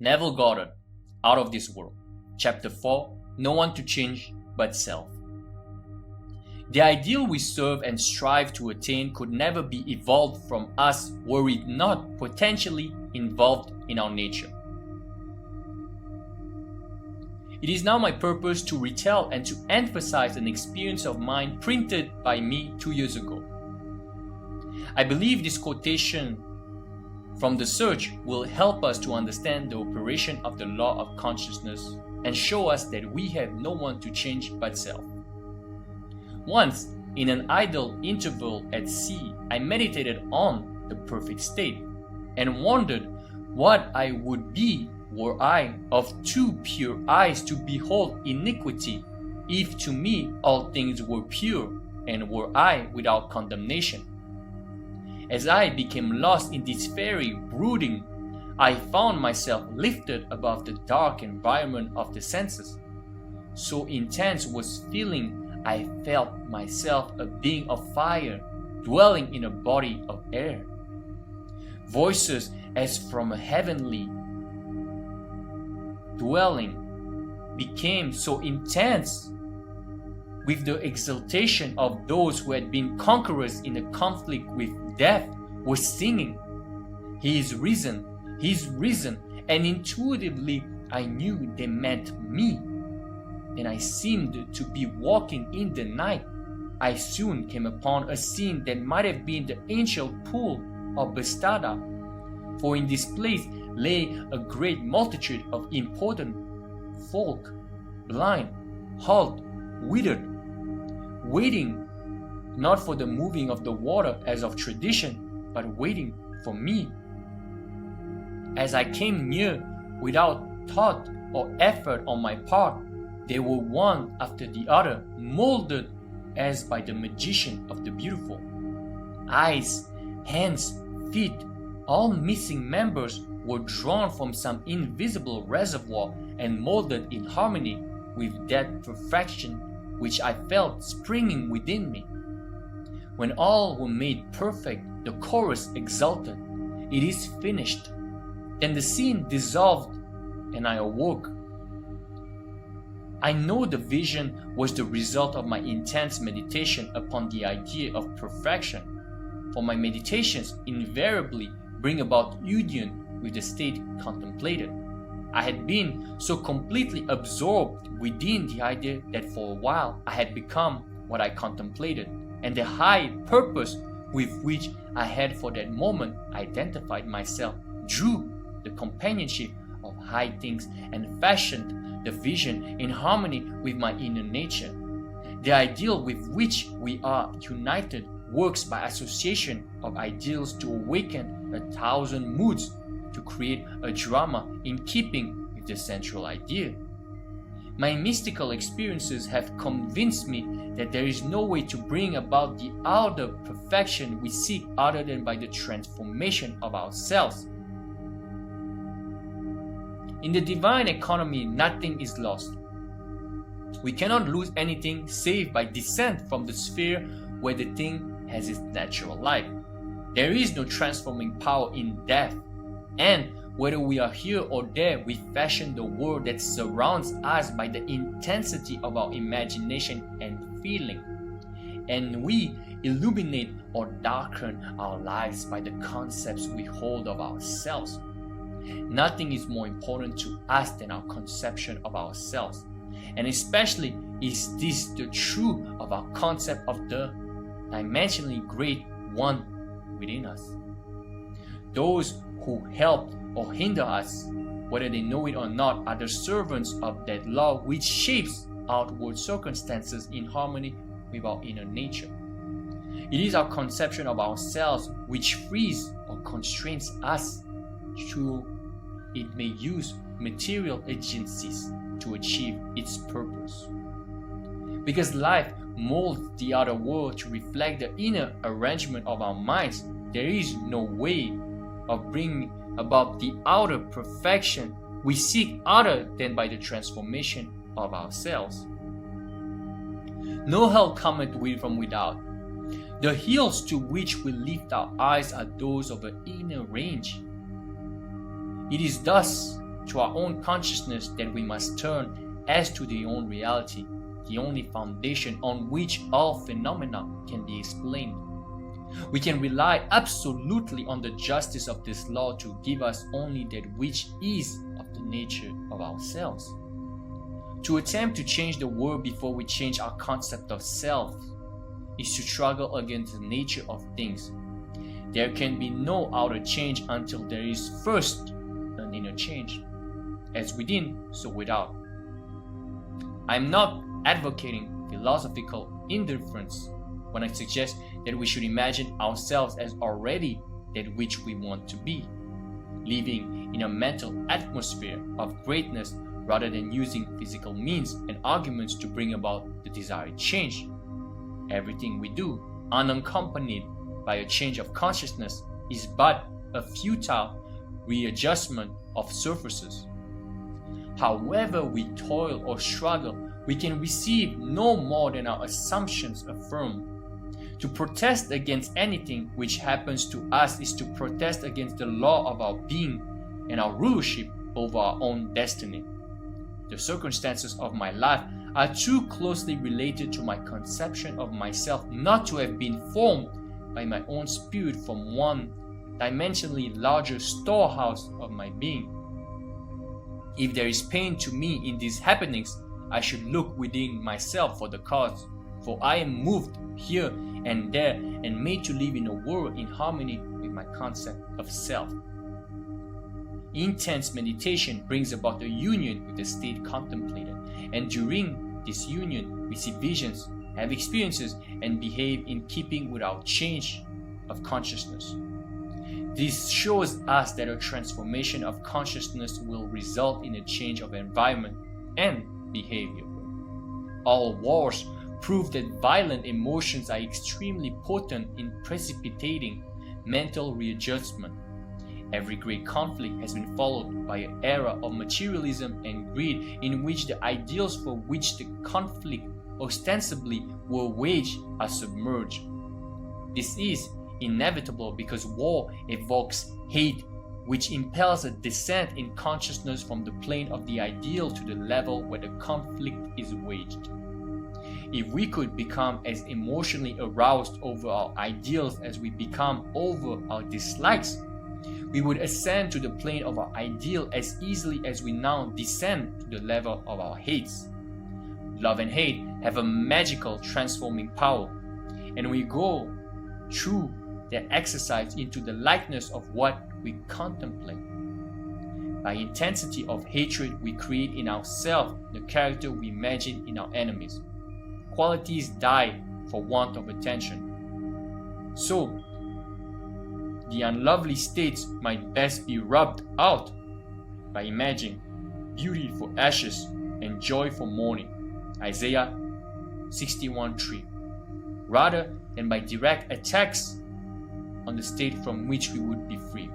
Neville Goddard, Out of This World, Chapter 4, No One to Change But Self. The ideal we serve and strive to attain could never be evolved from us were it not potentially involved in our nature. It is now my purpose to retell and to emphasize an experience of mine printed by me 2 years ago. I believe this quotation from the Search will help us to understand the operation of the law of consciousness and show us that we have no one to change but self. Once, in an idle interval at sea, I meditated on the perfect state and wondered what I would be were I of too pure eyes to behold iniquity, if to me all things were pure, and were I without condemnation. As I became lost in this fairy brooding, I found myself lifted above the dark environment of the senses. So intense was feeling, I felt myself a being of fire, dwelling in a body of air. Voices as from a heavenly dwelling became so intense with the exultation of those who had been conquerors in a conflict with death were singing, "He is risen, He is risen," and intuitively I knew they meant me. And I seemed to be walking in the night. I soon came upon a scene that might have been the ancient pool of Bethesda, for in this place lay a great multitude of important folk, blind, halt, withered, waiting not for the moving of the water as of tradition, but waiting for me. As I came near, without thought or effort on my part, they were one after the other, molded as by the magician of the beautiful. Eyes, hands, feet, all missing members were drawn from some invisible reservoir and molded in harmony with that perfection which I felt springing within me. When all were made perfect, the chorus exulted, "It is finished." Then the scene dissolved and I awoke. I know the vision was the result of my intense meditation upon the idea of perfection, for my meditations invariably bring about union with the state contemplated. I had been so completely absorbed within the idea that for a while I had become what I contemplated, and the high purpose with which I had for that moment identified myself drew the companionship of high things and fashioned the vision in harmony with my inner nature. The ideal with which we are united works by association of ideals to awaken 1,000 moods to create a drama in keeping with the central idea. My mystical experiences have convinced me that there is no way to bring about the outer perfection we seek other than by the transformation of ourselves. In the divine economy, nothing is lost. We cannot lose anything save by descent from the sphere where the thing has its natural life. There is no transforming power in death, and whether we are here or there, we fashion the world that surrounds us by the intensity of our imagination and feeling, and we illuminate or darken our lives by the concepts we hold of ourselves. Nothing is more important to us than our conception of ourselves, and especially is this the truth of our concept of the dimensionally great one within us. Those who help or hinder us, whether they know it or not, are the servants of that law which shapes outward circumstances in harmony with our inner nature. It is our conception of ourselves which frees or constrains us so it may use material agencies to achieve its purpose. Because life molds the outer world to reflect the inner arrangement of our minds, there is no way of bringing about the outer perfection we seek other than by the transformation of ourselves. No help cometh from without. The hills to which we lift our eyes are those of an inner range. It is thus to our own consciousness that we must turn as to the own reality, the only foundation on which all phenomena can be explained. We can rely absolutely on the justice of this law to give us only that which is of the nature of ourselves. To attempt to change the world before we change our concept of self is to struggle against the nature of things. There can be no outer change until there is first an inner change, as within, so without. I am not advocating philosophical indifference when I suggest that we should imagine ourselves as already that which we want to be, living in a mental atmosphere of greatness rather than using physical means and arguments to bring about the desired change. Everything we do, unaccompanied by a change of consciousness, is but a futile readjustment of surfaces. However we toil or struggle, we can receive no more than our assumptions affirm. To protest against anything which happens to us is to protest against the law of our being and our rulership over our own destiny. The circumstances of my life are too closely related to my conception of myself not to have been formed by my own spirit from one dimensionally larger storehouse of my being. If there is pain to me in these happenings, I should look within myself for the cause, for I am moved here and there and made to live in a world in harmony with my concept of self. Intense meditation brings about a union with the state contemplated, and during this union we see visions, have experiences, and behave in keeping with our change of consciousness. This shows us that a transformation of consciousness will result in a change of environment and behavior. All wars prove that violent emotions are extremely potent in precipitating mental readjustment. Every great conflict has been followed by an era of materialism and greed in which the ideals for which the conflict ostensibly were waged are submerged. This is inevitable because war evokes hate, which impels a descent in consciousness from the plane of the ideal to the level where the conflict is waged. If we could become as emotionally aroused over our ideals as we become over our dislikes, we would ascend to the plane of our ideal as easily as we now descend to the level of our hates. Love and hate have a magical transforming power, and we go through their exercise into the likeness of what we contemplate. By intensity of hatred, we create in ourselves the character we imagine in our enemies. Qualities die for want of attention. So, the unlovely states might best be rubbed out by imagining beauty for ashes and joy for mourning. Isaiah 61:3. Rather than by direct attacks on the state from which we would be free.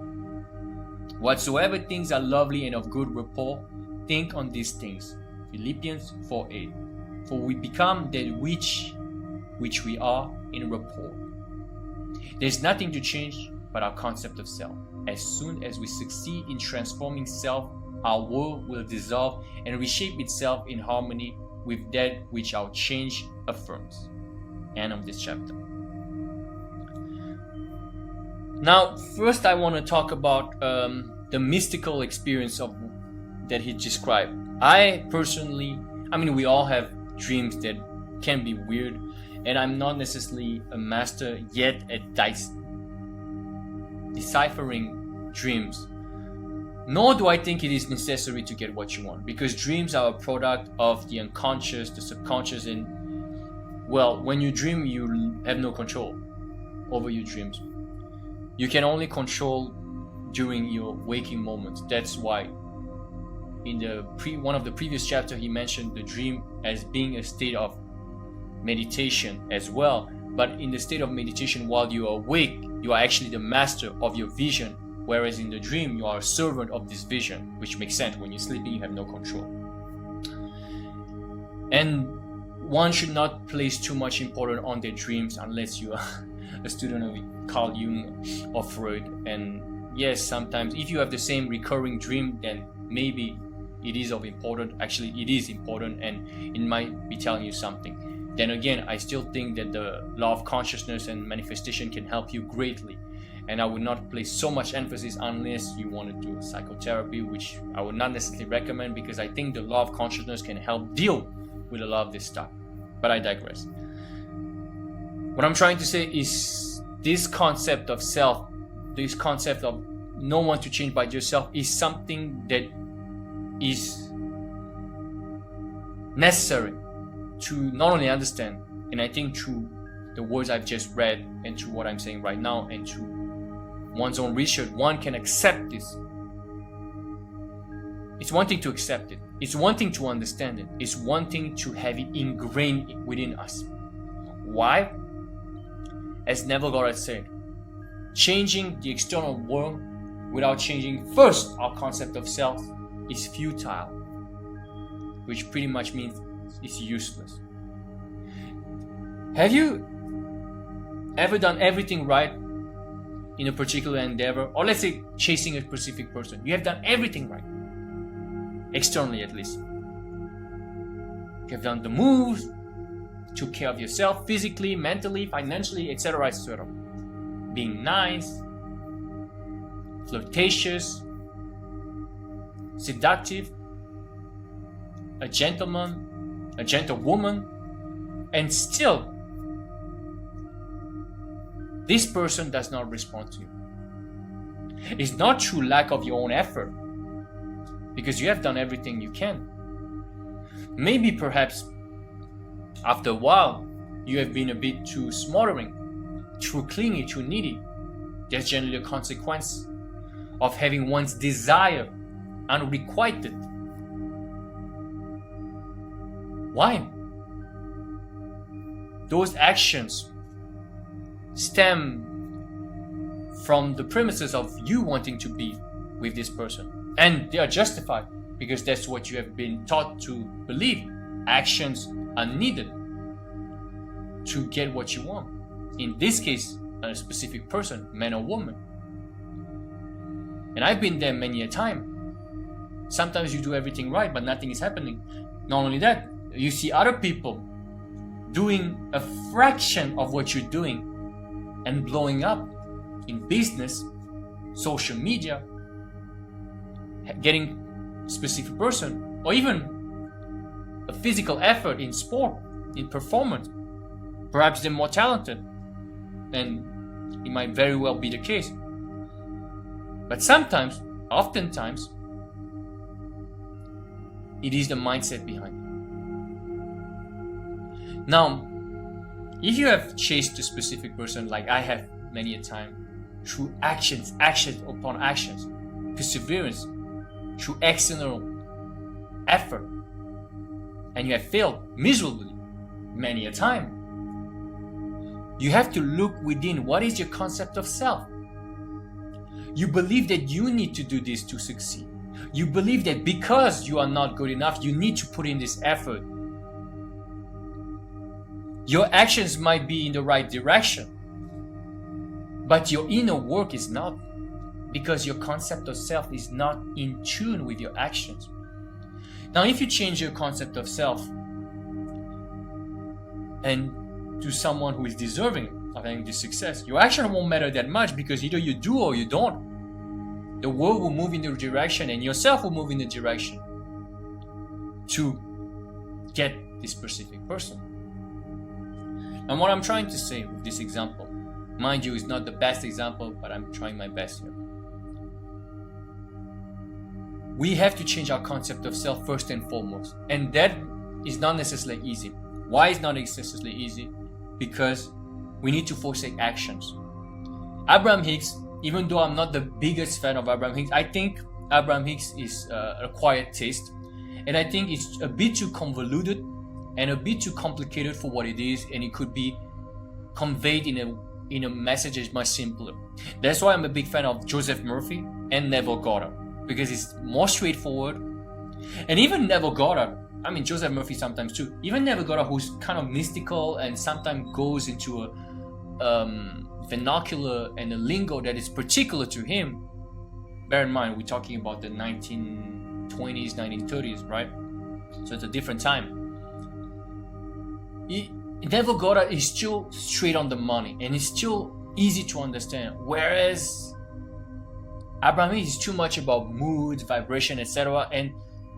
Whatsoever things are lovely and of good rapport, think on these things. Philippians 4:8. For we become that which we are in rapport. There is nothing to change but our concept of self. As soon as we succeed in transforming self, our world will dissolve and reshape itself in harmony with that which our change affirms. End of this chapter. Now, first I want to talk about the mystical experience of that he described. We all have dreams that can be weird, and I'm not necessarily a master yet at deciphering dreams. Nor do I think it is necessary to get what you want, because dreams are a product of the unconscious, the subconscious, and when you dream, you have no control over your dreams. You can only control during your waking moments. That's why in one of the previous chapters he mentioned the dream as being a state of meditation as well. But in the state of meditation, while you are awake, you are actually the master of your vision, whereas in the dream you are a servant of this vision, which makes sense. When you're sleeping, you have no control. And one should not place too much importance on their dreams unless you are a student of Carl Jung or Freud. And yes, sometimes if you have the same recurring dream, then maybe it is of importance. Actually, it is important, and it might be telling you something. Then again, I still think that the law of consciousness and manifestation can help you greatly. And I would not place so much emphasis unless you want to do psychotherapy, which I would not necessarily recommend, because I think the law of consciousness can help deal with a lot of this stuff. But I digress. What I'm trying to say is this concept of self, this concept of no one to change but yourself, is something that is necessary to not only understand, and I think through the words I've just read and through what I'm saying right now and through one's own research, one can accept this. It's one thing to accept it. It's one thing to understand it. It's one thing to have it ingrained within us. Why? As Neville Goddard said, changing the external world without changing first our concept of self is futile, which pretty much means it's useless. Have you ever done everything right in a particular endeavor, or let's say chasing a specific person? You have done everything right, externally at least. You have done the moves, took care of yourself physically, mentally, financially, etc., etc. Being nice, flirtatious, seductive, a gentleman, a gentlewoman, and still this person does not respond to you. It's not through lack of your own effort, because you have done everything you can. Maybe perhaps after a while you have been a bit too smothering, too clingy, too needy. That's generally a consequence of having one's desire unrequited. Why? Those actions stem from the premises of you wanting to be with this person, and they are justified because that's what you have been taught to believe. Actions are needed to get what you want. In this case, a specific person, man or woman. And I've been there many a time. Sometimes you do everything right, but nothing is happening. Not only that, you see other people doing a fraction of what you're doing and blowing up in business, social media, getting a specific person, or even a physical effort in sport, in performance. Perhaps they're more talented, and it might very well be the case. But sometimes, oftentimes, it is the mindset behind it. Now, if you have chased a specific person like I have many a time, through actions upon actions, perseverance, through external effort, and you have failed miserably many a time, you have to look within. What is your concept of self? You believe that you need to do this to succeed. You believe that because you are not good enough, you need to put in this effort. Your actions might be in the right direction, but your inner work is not, because your concept of self is not in tune with your actions. Now, if you change your concept of self and to someone who is deserving of having this success, your action won't matter that much, because either you do or you don't. The world will move in the direction, and yourself will move in the direction to get this specific person. And what I'm trying to say with this example, mind you, is not the best example, but I'm trying my best here. We have to change our concept of self first and foremost. And that is not necessarily easy. Why is not necessarily easy? Because we need to forsake actions. Abraham Hicks, even though I'm not the biggest fan of Abraham Hicks, I think Abraham Hicks is a quiet taste. And I think it's a bit too convoluted and a bit too complicated for what it is, and it could be conveyed in a message that's much simpler. That's why I'm a big fan of Joseph Murphy and Neville Goddard, because it's more straightforward. And even Neville Goddard, I mean Joseph Murphy sometimes too, even Neville Goddard, who's kind of mystical and sometimes goes into a vernacular and a lingo that is particular to him. Bear in mind, we're talking about the 19 1920s, 1930s, right? So it's a different time. Neville Goddard is still straight on the money and it's still easy to understand, whereas Abraham Hicks is too much about mood, vibration, etc. And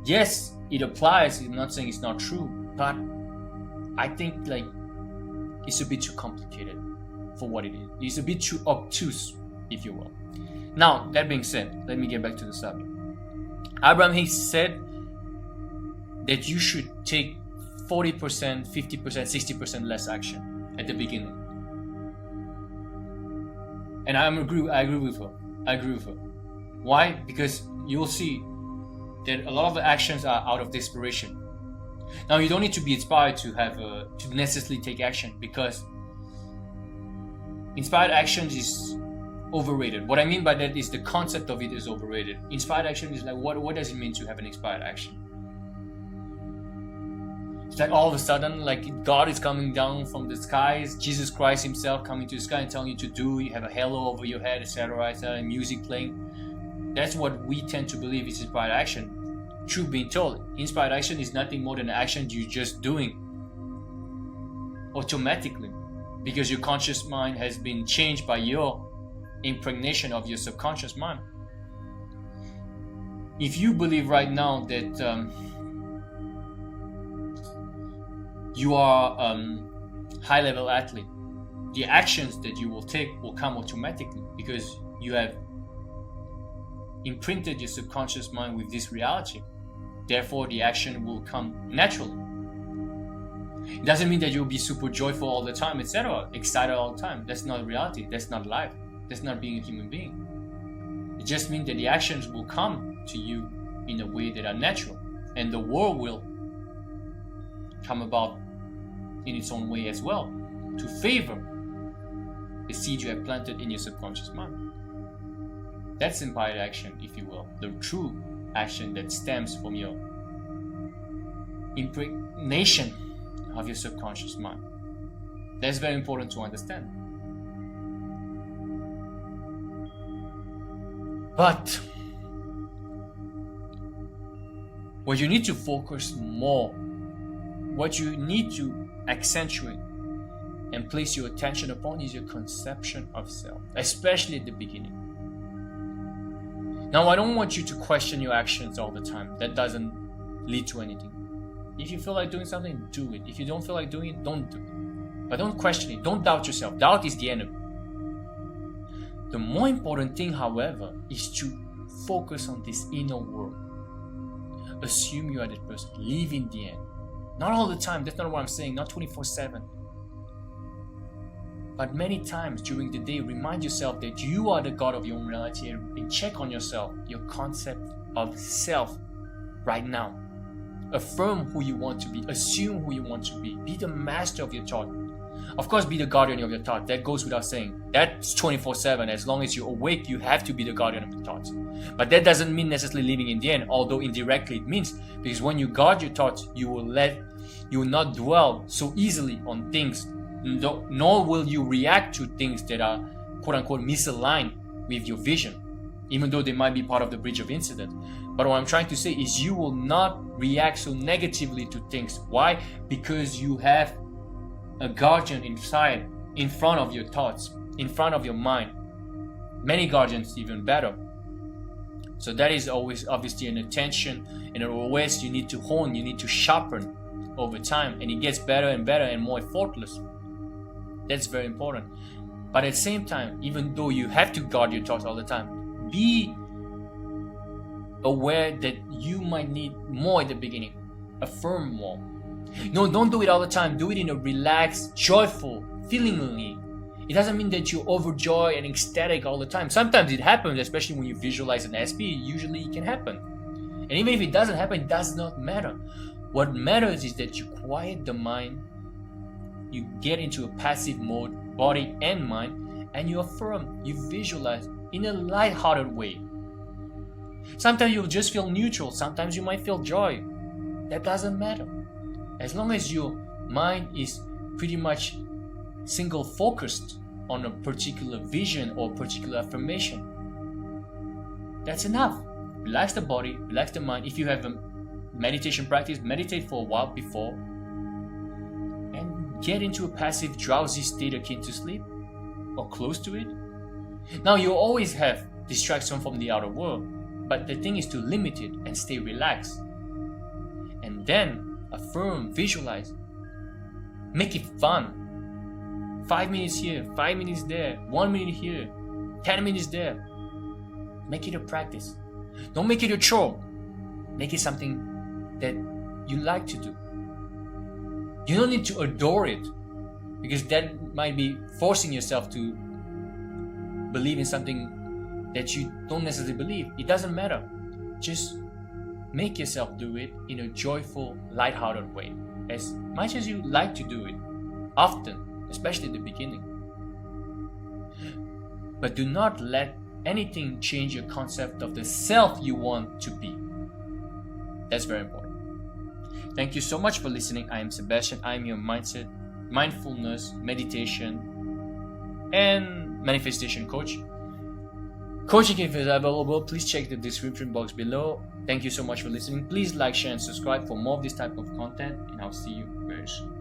yes, it applies. I'm not saying it's not true, but I think like it's a bit too complicated for what it is. It's a bit too obtuse, if you will. Now, that being said, let me get back to the subject. Abraham Hicks said that you should take 40%, 50%, 60% less action at the beginning. And I agree with her. Why? Because you'll see that a lot of the actions are out of desperation. Now, you don't need to be inspired to necessarily take action, because inspired action is overrated. What I mean by that is the concept of it is overrated. Inspired action is like, what does it mean to have an inspired action? It's like all of a sudden, like God is coming down from the skies, Jesus Christ himself coming to the sky and telling you to do, you have a halo over your head, etc., etc., music playing. That's what we tend to believe is inspired action. Truth being told, inspired action is nothing more than an action you're just doing automatically, because your conscious mind has been changed by your impregnation of your subconscious mind. If you believe right now that you are a high-level athlete, the actions that you will take will come automatically because you have imprinted your subconscious mind with this reality. Therefore, the action will come naturally. It doesn't mean that you'll be super joyful all the time, etc., excited all the time. That's not reality. That's not life. That's not being a human being. It just means that the actions will come to you in a way that are natural, and the world will come about in its own way as well, to favor the seed you have planted in your subconscious mind. That's inspired action, if you will, the true action that stems from your impregnation of your subconscious mind. That's very important to understand. But what you need to focus more, what you need to accentuate and place your attention upon is your conception of self, especially at the beginning. Now, I don't want you to question your actions all the time. That doesn't lead to anything. If you feel like doing something, do it. If you don't feel like doing it, don't do it. But don't question it. Don't doubt yourself. Doubt is the enemy. The more important thing, however, is to focus on this inner world. Assume you are that person. Live in the end. Not all the time. That's not what I'm saying. Not 24/7. But many times during the day, remind yourself that you are the God of your own reality, and check on yourself, your concept of self right now. Affirm who you want to be. Assume who you want to be. Be the master of your thought. Of course, be the guardian of your thought. That goes without saying. That's 24/7. As long as you're awake, you have to be the guardian of your thoughts. But that doesn't mean necessarily living in the end, although indirectly it means. Because when you guard your thoughts, you will not dwell so easily on things, nor will you react to things that are quote-unquote misaligned with your vision, even though they might be part of the bridge of incident. But what I'm trying to say is you will not react so negatively to things. Why? Because you have a guardian inside, in front of your thoughts, in front of your mind. Many guardians even better. So that is always obviously an attention and an OS you need to hone, you need to sharpen over time, and it gets better and better and more effortless. That's very important. But at the same time, even though you have to guard your thoughts all the time, be aware that you might need more at the beginning. Affirm more. No, don't do it all the time. Do it in a relaxed, joyful, feelingly. It doesn't mean that you're overjoyed and ecstatic all the time. Sometimes it happens, especially when you visualize an SP. Usually it can happen. And even if it doesn't happen, it does not matter. What matters is that you quiet the mind, you get into a passive mode, body and mind, and you affirm, you visualize in a light-hearted way. Sometimes you'll just feel neutral, sometimes you might feel joy. That doesn't matter. As long as your mind is pretty much single focused on a particular vision or particular affirmation, that's enough. relax the body, relax the mind. If you have a meditation practice, meditate for a while before, and get into a passive drowsy state akin to sleep or close to it. Now you always have distraction from the outer world, but the thing is to limit it and stay relaxed. And then affirm, visualize, make it fun. 5 minutes here, 5 minutes there, 1 minute here, 10 minutes there. Make it a practice. Don't make it a chore. Make it something that you like to do. You don't need to adore it, because that might be forcing yourself to believe in something that you don't necessarily believe. It doesn't matter. Just make yourself do it in a joyful, lighthearted way, as much as you like to do it, often, especially at the beginning. But do not let anything change your concept of the self you want to be. That's very important. Thank you so much for listening. I am Sebastian. I am your mindset, mindfulness, meditation, and manifestation coach. Coaching if it's available, please check the description box below. Thank you so much for listening. Please like, share, and subscribe for more of this type of content, and I'll see you very soon.